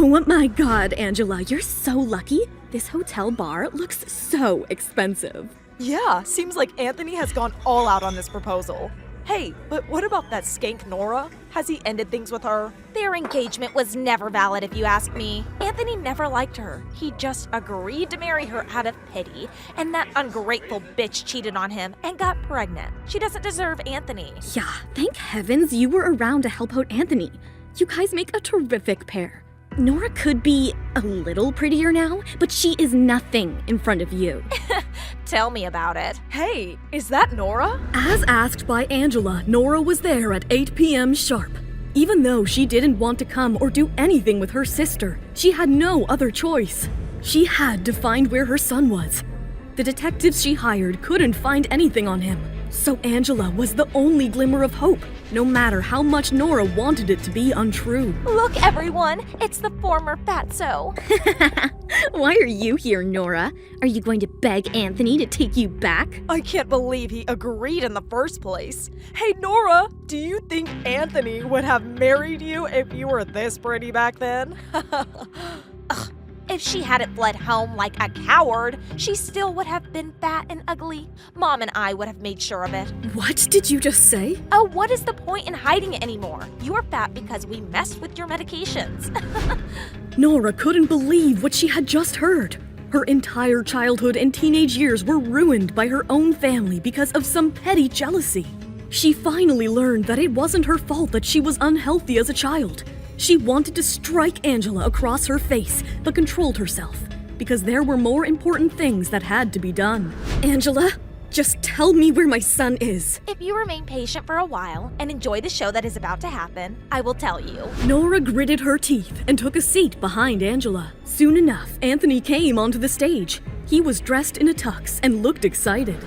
Oh my god, Angela, you're so lucky. This hotel bar looks so expensive. Yeah, seems like Anthony has gone all out on this proposal. Hey, but what about that skank Nora? Has he ended things with her? Their engagement was never valid if you ask me. Anthony never liked her. He just agreed to marry her out of pity, and that ungrateful bitch cheated on him and got pregnant. She doesn't deserve Anthony. Yeah, thank heavens you were around to help out Anthony. You guys make a terrific pair. Nora could be a little prettier now, but she is nothing in front of you. Tell me about it. Hey, is that Nora? As asked by Angela, Nora was there at 8 p.m. sharp. Even though she didn't want to come or do anything with her sister, she had no other choice. She had to find where her son was. The detectives she hired couldn't find anything on him, so Angela was the only glimmer of hope, no matter how much Nora wanted it to be untrue. Look, everyone, it's the former fatso. Why are you here, Nora? Are you going to beg Anthony to take you back? I can't believe he agreed in the first place. Hey, Nora, do you think Anthony would have married you if you were this pretty back then? Ugh. If she hadn't fled home like a coward, she still would have been fat and ugly. Mom and I would have made sure of it. What did you just say? Oh, what is the point in hiding it anymore? You are fat because we messed with your medications. Nora couldn't believe what she had just heard. Her entire childhood and teenage years were ruined by her own family because of some petty jealousy. She finally learned that it wasn't her fault that she was unhealthy as a child. She wanted to strike Angela across her face, but controlled herself, because there were more important things that had to be done. Angela, just tell me where my son is. If you remain patient for a while and enjoy the show that is about to happen, I will tell you. Nora gritted her teeth and took a seat behind Angela. Soon enough, Anthony came onto the stage. He was dressed in a tux and looked excited.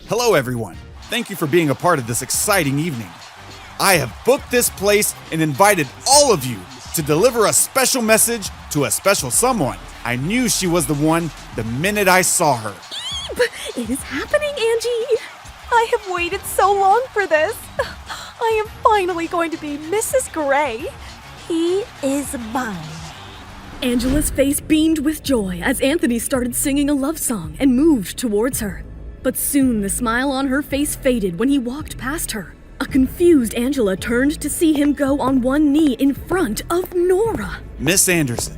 Hello, everyone. Thank you for being a part of this exciting evening. I have booked this place and invited all of you to deliver a special message to a special someone. I knew she was the one the minute I saw her. It is happening, Angie! I have waited so long for this. I am finally going to be Mrs. Gray. He is mine. Angela's face beamed with joy as Anthony started singing a love song and moved towards her. But soon the smile on her face faded when he walked past her. A confused Angela turned to see him go on one knee in front of Nora. Miss Anderson,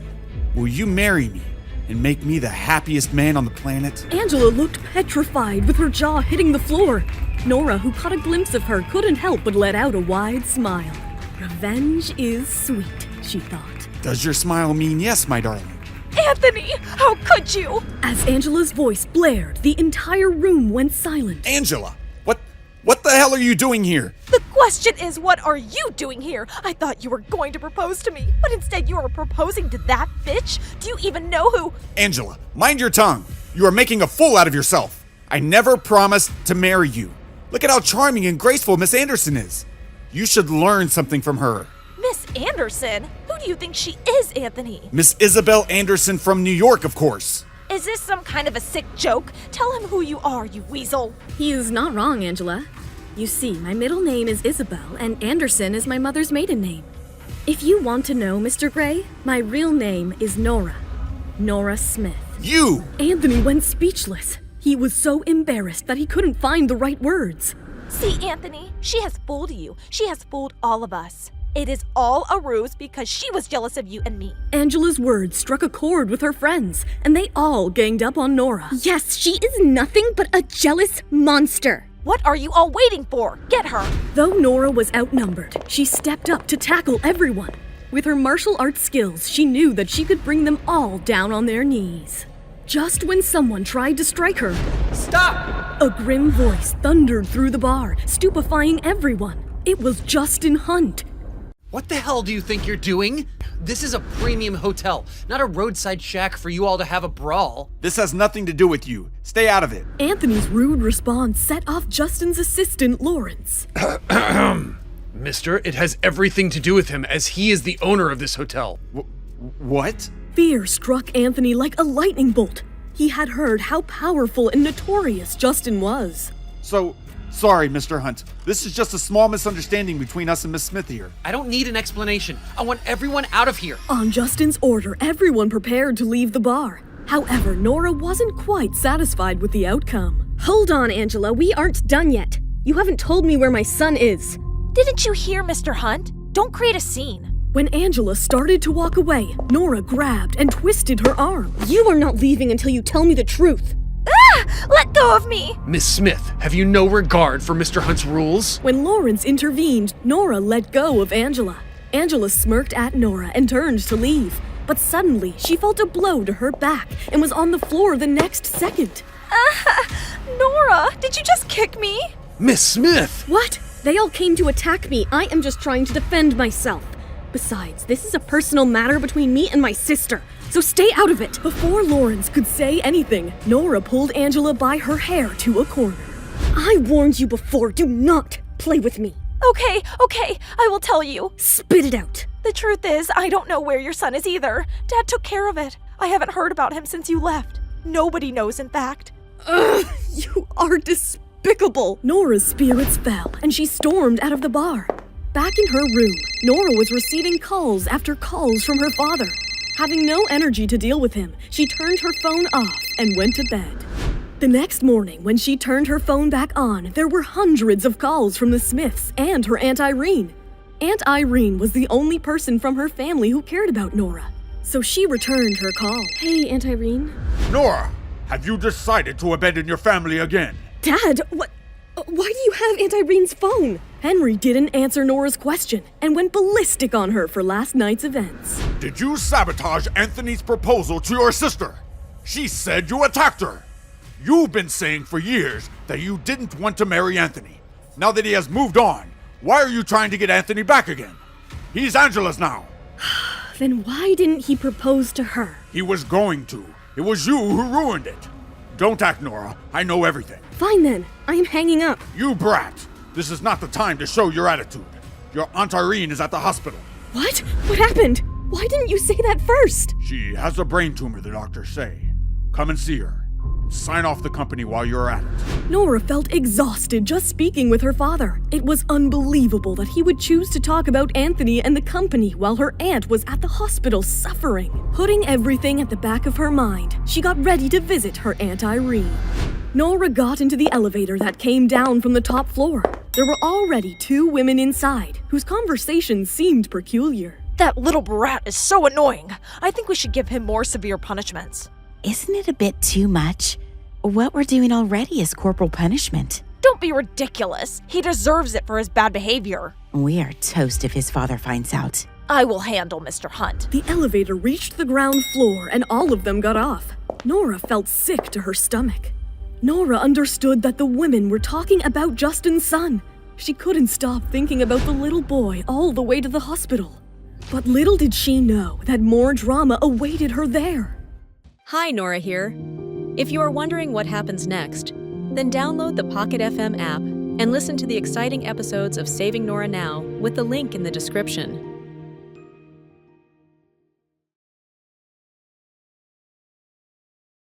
will you marry me and make me the happiest man on the planet? Angela looked petrified with her jaw hitting the floor. Nora, who caught a glimpse of her, couldn't help but let out a wide smile. Revenge is sweet, she thought. Does your smile mean yes, my darling? Anthony, how could you? As Angela's voice blared, the entire room went silent. Angela, what the hell are you doing here? The question is, what are you doing here? I thought you were going to propose to me, but instead you are proposing to that bitch? Do you even know who? Angela, mind your tongue. You are making a fool out of yourself. I never promised to marry you. Look at how charming and graceful Miss Anderson is. You should learn something from her. Miss Anderson? Who do you think she is, Anthony? Miss Isabel Anderson from New York, of course. Is this some kind of a sick joke? Tell him who you are, you weasel. He is not wrong, Angela. You see, my middle name is Isabel, and Anderson is my mother's maiden name. If you want to know, Mr. Gray, my real name is Nora. Nora Smith. You! Anthony went speechless. He was so embarrassed that he couldn't find the right words. See, Anthony, she has fooled you. She has fooled all of us. It is all a ruse because she was jealous of you and me. Angela's words struck a chord with her friends, and they all ganged up on Nora. Yes, she is nothing but a jealous monster. What are you all waiting for? Get her! Though Nora was outnumbered, she stepped up to tackle everyone. With her martial arts skills, she knew that she could bring them all down on their knees. Just when someone tried to strike her, Stop! a grim voice thundered through the bar, stupefying everyone. It was Justin Hunt. What the hell do you think you're doing? This is a premium hotel, not a roadside shack for you all to have a brawl. This has nothing to do with you. Stay out of it. Anthony's rude response set off Justin's assistant, Lawrence. Mister, it has everything to do with him, as he is the owner of this hotel. What? Fear struck Anthony like a lightning bolt. He had heard how powerful and notorious Justin was. So, Sorry, Mr. Hunt. This is just a small misunderstanding between us and Miss Smith here. I don't need an explanation. I want everyone out of here. On Justin's order, everyone prepared to leave the bar. However, Nora wasn't quite satisfied with the outcome. Hold on, Angela. We aren't done yet. You haven't told me where my son is. Didn't you hear, Mr. Hunt? Don't create a scene. When Angela started to walk away, Nora grabbed and twisted her arm. You are not leaving until you tell me the truth. Ah! Let go of me! Miss Smith, have you no regard for Mr. Hunt's rules? When Lawrence intervened, Nora let go of Angela. Angela smirked at Nora and turned to leave. But suddenly, she felt a blow to her back and was on the floor the next second. Nora, did you just kick me? Miss Smith! What? They all came to attack me. I am just trying to defend myself. Besides, this is a personal matter between me and my sister, so stay out of it. Before Lawrence could say anything, Nora pulled Angela by her hair to a corner. I warned you before, do not play with me. Okay, I will tell you. Spit it out. The truth is, I don't know where your son is either. Dad took care of it. I haven't heard about him since you left. Nobody knows, in fact. Ugh, you are despicable. Nora's spirits fell, and she stormed out of the bar. Back in her room, Nora was receiving calls after calls from her father. Having no energy to deal with him, she turned her phone off and went to bed. The next morning, when she turned her phone back on, there were hundreds of calls from the Smiths and her Aunt Irene. Aunt Irene was the only person from her family who cared about Nora, so she returned her call. Hey, Aunt Irene. Nora, have you decided to abandon your family again? Dad, what? Why do you have Aunt Irene's phone? Henry didn't answer Nora's question and went ballistic on her for last night's events. Did you sabotage Anthony's proposal to your sister? She said you attacked her. You've been saying for years that you didn't want to marry Anthony. Now that he has moved on, why are you trying to get Anthony back again? He's Angela's now. Then why didn't he propose to her? He was going to. It was you who ruined it. Don't act, Nora. I know everything. Fine then. I am hanging up. You brat. This is not the time to show your attitude. Your Aunt Irene is at the hospital. What? What happened? Why didn't you say that first? She has a brain tumor, the doctors say. Come and see her. Sign off the company while you're at it. Nora felt exhausted just speaking with her father. It was unbelievable that he would choose to talk about Anthony and the company while her aunt was at the hospital suffering. Putting everything at the back of her mind, she got ready to visit her Aunt Irene. Nora got into the elevator that came down from the top floor. There were already 2 women inside, whose conversations seemed peculiar. That little brat is so annoying. I think we should give him more severe punishments. Isn't it a bit too much? What we're doing already is corporal punishment. Don't be ridiculous. He deserves it for his bad behavior. We are toast if his father finds out. I will handle Mr. Hunt. The elevator reached the ground floor and all of them got off. Nora felt sick to her stomach. Nora understood that the women were talking about Justin's son. She couldn't stop thinking about the little boy all the way to the hospital. But little did she know that more drama awaited her there. Hi, Nora here. If you are wondering what happens next, then download the Pocket FM app and listen to the exciting episodes of Saving Nora Now with the link in the description.